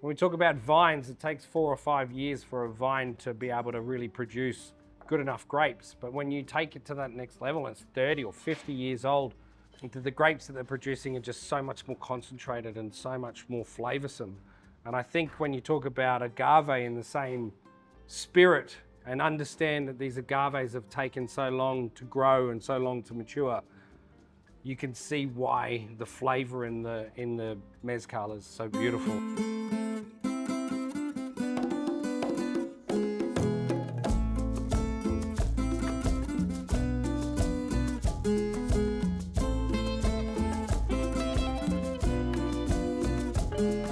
When we talk about vines, it takes 4 or 5 years for a vine to be able to really produce good enough grapes. But when you take it to that next level, it's 30 or 50 years old, the grapes that they're producing are just so much more concentrated and so much more flavoursome. And I think when you talk about agave in the same spirit and understand that these agaves have taken so long to grow and so long to mature, you can see why the flavour in the mezcal is so beautiful.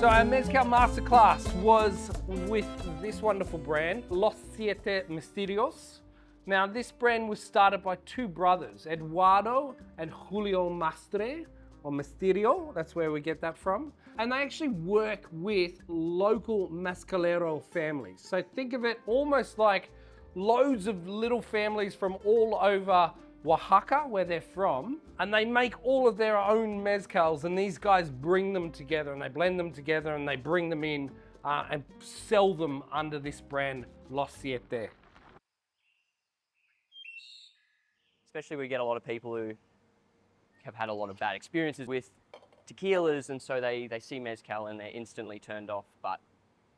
So our Mezcal Masterclass was with this wonderful brand, Los Siete Misterios. Now this brand was started by 2 brothers, Eduardo and Julio Mastre, or Misterio, that's where we get that from. And they actually work with local mezcalero families. So think of it almost like loads of little families from all over Oaxaca, where they're from, and they make all of their own mezcals, and these guys bring them together and they blend them together and they bring them in and sell them under this brand, Los Siete. Especially we get a lot of people who have had a lot of bad experiences with tequilas, and so they see mezcal and they're instantly turned off, but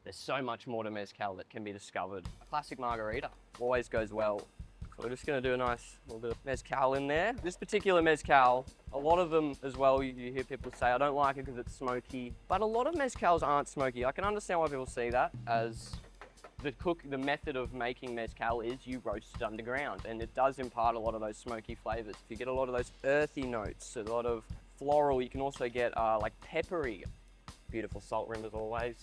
there's so much more to mezcal that can be discovered. A classic margarita always goes well. So we're just gonna do a nice little bit of mezcal in there. This particular mezcal, a lot of them as well, you hear people say, I don't like it because it's smoky, but a lot of mezcals aren't smoky. I can understand why people see that, as the method of making mezcal is you roast it underground, and it does impart a lot of those smoky flavors. If you get a lot of those earthy notes, a lot of floral, you can also get like peppery. Beautiful salt rim as always.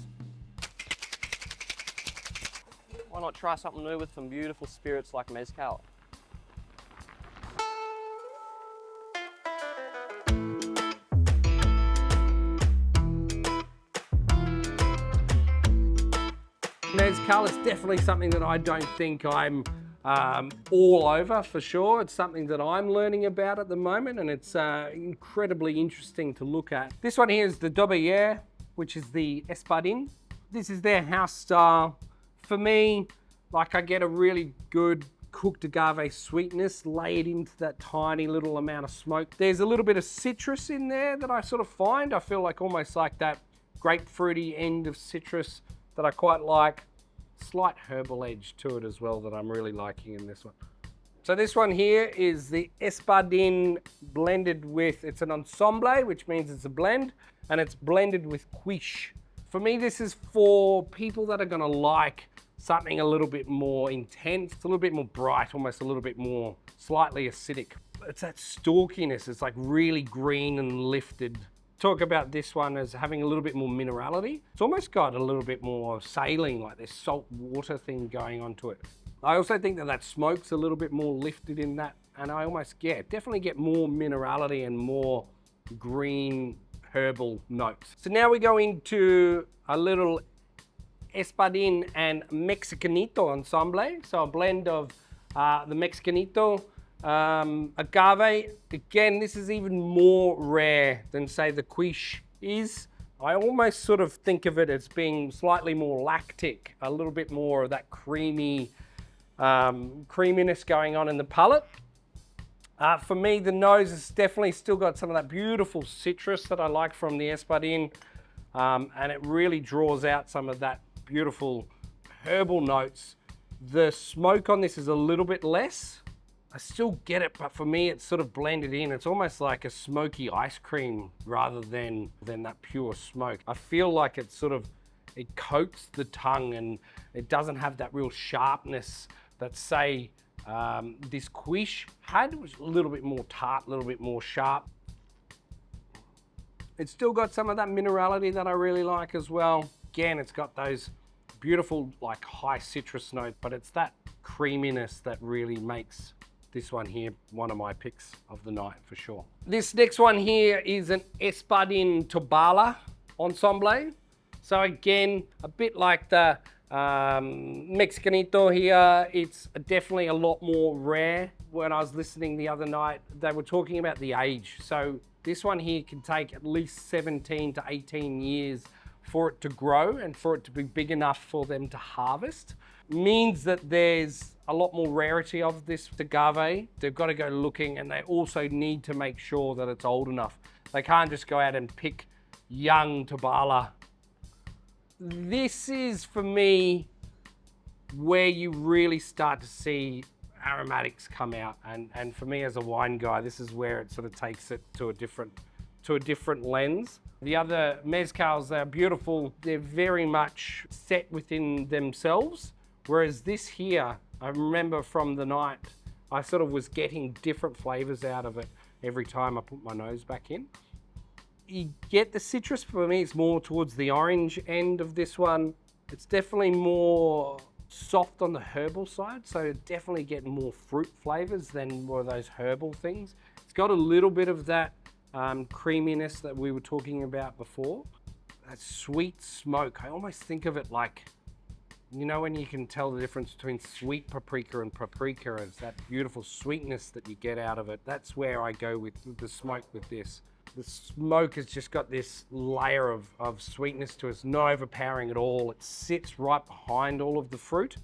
Why not try something new with some beautiful spirits like mezcal? Mezcal is definitely something that I don't think I'm all over for sure. It's something that I'm learning about at the moment, and it's incredibly interesting to look at. This one here is the Dobeye, which is the Espadin. This is their house style. For me, like, I get a really good cooked agave sweetness laid into that tiny little amount of smoke. There's a little bit of citrus in there that I sort of find. I feel like almost like that grapefruity end of citrus that I quite like. Slight herbal edge to it as well that I'm really liking in this one. So this one here is the Espadin blended with, it's an ensemble, which means it's a blend, and it's blended with quiche. For me, this is for people that are gonna like something a little bit more intense, it's a little bit more bright, almost a little bit more slightly acidic. It's that stalkiness, it's like really green and lifted. Talk about this one as having a little bit more minerality. It's almost got a little bit more saline, like this salt water thing going onto it. I also think that that smoke's a little bit more lifted in that, and I almost, yeah, definitely get more minerality and more green herbal notes. So now we go into a little Espadin and Mexicanito ensemble. So a blend of the Mexicanito, agave. Again, this is even more rare than say the quiche is. I almost sort of think of it as being slightly more lactic, a little bit more of that creamy creaminess going on in the palate. For me, the nose has definitely still got some of that beautiful citrus that I like from the Espadin, and it really draws out some of that beautiful herbal notes. The smoke on this is a little bit less. I still get it, but for me, it's sort of blended in. It's almost like a smoky ice cream rather than that pure smoke. I feel like it coats the tongue, and it doesn't have that real sharpness that, say, this quiche had. It was a little bit more tart, a little bit more sharp. It's still got some of that minerality that I really like as well. Again, it's got those beautiful, like, high citrus notes, but it's that creaminess that really makes this one here one of my picks of the night for sure. This next one here is an Espadin Tobala ensemble. So again, a bit like the Mexicanito here, it's definitely a lot more rare. When I was listening the other night, they were talking about the age. So this one here can take at least 17 to 18 years for it to grow and for it to be big enough for them to harvest. Means that there's a lot more rarity of this agave. They've got to go looking, and they also need to make sure that it's old enough. They can't just go out and pick young Tobala. This is, for me, where you really start to see aromatics come out. And for me as a wine guy, this is where it sort of takes it to a different lens. The other mezcals, they're beautiful. They're very much set within themselves. Whereas this here, I remember from the night, I sort of was getting different flavors out of it every time I put my nose back in. You get the citrus. For me, it's more towards the orange end of this one. It's definitely more soft on the herbal side, so definitely getting more fruit flavors than more of those herbal things. It's got a little bit of that creaminess that we were talking about before. That sweet smoke, I almost think of it like, you know, when you can tell the difference between sweet paprika and paprika, it's that beautiful sweetness that you get out of it. That's where I go with the smoke with this. The smoke has just got this layer of sweetness to it. It's not overpowering at all. It sits right behind all of the fruit.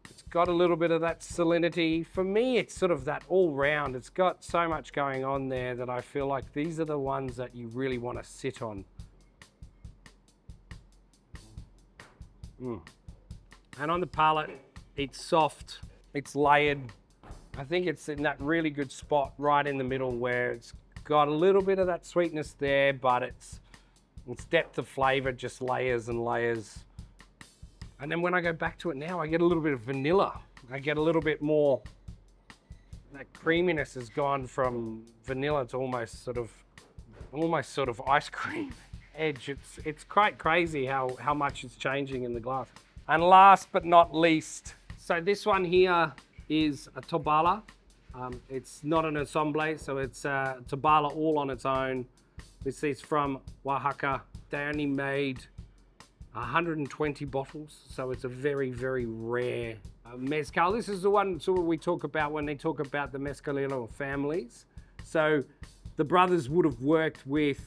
It's got a little bit of that salinity. For me, it's sort of that all round. It's got so much going on there that I feel like these are the ones that you really want to sit on. And on the palate, it's soft, it's layered. I think it's in that really good spot right in the middle where it's got a little bit of that sweetness there, but its depth of flavor just layers and layers. And then when I go back to it now, I get a little bit of vanilla. I get a little bit more, that creaminess has gone from vanilla to almost sort of ice cream edge. It's quite crazy how much it's changing in the glass. And last but not least, so this one here is a Tobala. It's not an ensemble, so it's Tobala all on its own. This is from Oaxaca. They only made 120 bottles, so it's a very, very rare mezcal. This is the one sort of we talk about when they talk about the mezcalero families. So the brothers would have worked with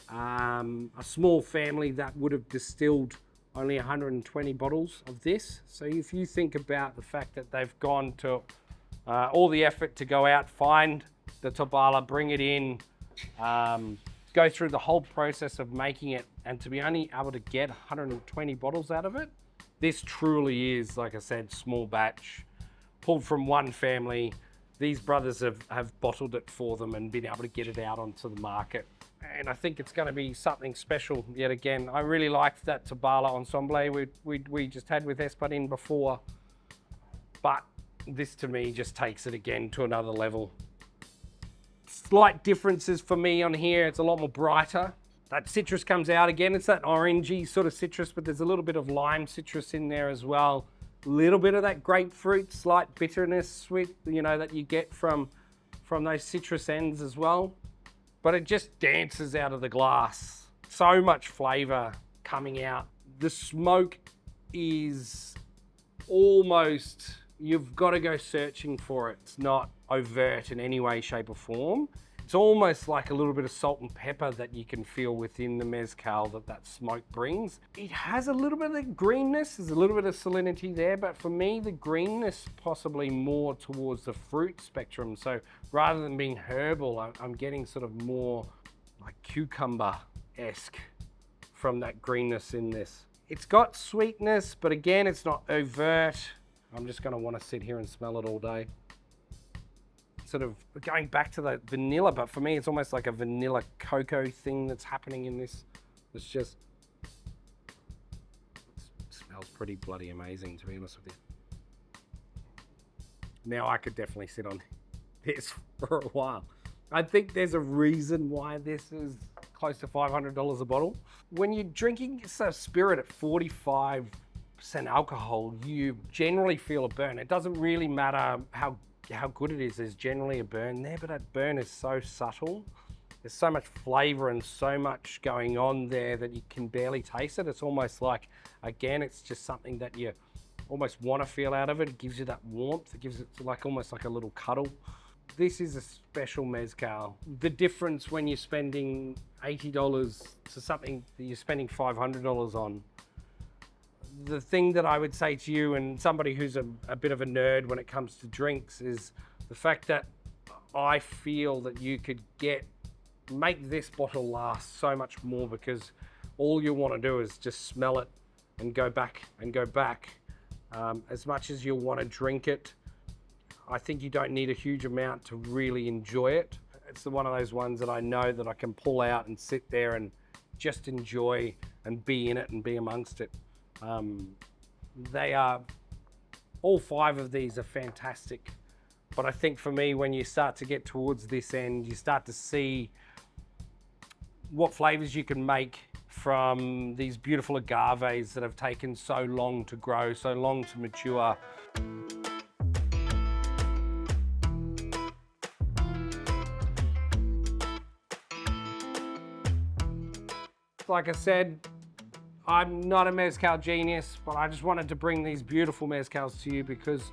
a small family that would have distilled only 120 bottles of this. So if you think about the fact that they've gone to all the effort to go out, find the Tobala, bring it in, go through the whole process of making it, and to be only able to get 120 bottles out of it, this truly is, like I said, small batch, pulled from one family. These brothers have bottled it for them and been able to get it out onto the market. And I think it's going to be something special yet again. I really liked that Tobala ensemble we just had with Espadin before, but this to me just takes it again to another level. Slight differences for me on here. It's a lot more brighter. That citrus comes out again. It's that orangey sort of citrus, but there's a little bit of lime citrus in there as well. A little bit of that grapefruit, slight bitterness, sweet, you know, that you get from those citrus ends as well. But it just dances out of the glass. So much flavor coming out. The smoke is almost, you've got to go searching for it. It's not overt in any way, shape or form. It's almost like a little bit of salt and pepper that you can feel within the mezcal that smoke brings. It has a little bit of the greenness, there's a little bit of salinity there, but for me, the greenness possibly more towards the fruit spectrum. So rather than being herbal, I'm getting sort of more like cucumber-esque from that greenness in this. It's got sweetness, but again, it's not overt. I'm just gonna wanna sit here and smell it all day. Sort of going back to the vanilla, but for me, it's almost like a vanilla cocoa thing that's happening in this. It smells pretty bloody amazing, to be honest with you. Now I could definitely sit on this for a while. I think there's a reason why this is close to $500 a bottle. When you're drinking a spirit at 45% alcohol, you generally feel a burn. It doesn't really matter how good it is, there's generally a burn there, but that burn is so subtle. There's so much flavor and so much going on there that you can barely taste it. It's almost like, again, it's just something that you almost want to feel out of it. It gives you that warmth. It gives it like almost like a little cuddle. This is a special mezcal. The difference when you're spending $80 to something that you're spending $500 on. The thing that I would say to you and somebody who's a bit of a nerd when it comes to drinks is the fact that I feel that you could make this bottle last so much more, because all you want to do is just smell it and go back and go back. As much as you'll want to drink it, I think you don't need a huge amount to really enjoy it. It's one of those ones that I know that I can pull out and sit there and just enjoy and be in it and be amongst it. All 5 of these are fantastic. But I think for me, when you start to get towards this end, you start to see what flavors you can make from these beautiful agaves that have taken so long to grow, so long to mature. Like I said, I'm not a mezcal genius, but I just wanted to bring these beautiful mezcals to you because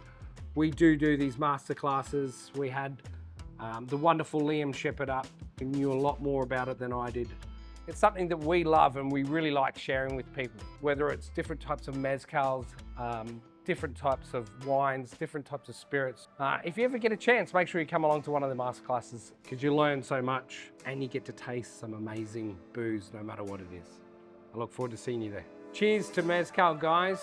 we do these master classes. We had the wonderful Liam Shepherd up, who knew a lot more about it than I did. It's something that we love and we really like sharing with people, whether it's different types of mezcals, different types of wines, different types of spirits. If you ever get a chance, make sure you come along to one of the master classes, because you learn so much and you get to taste some amazing booze no matter what it is. I look forward to seeing you there. Cheers to mezcal, guys.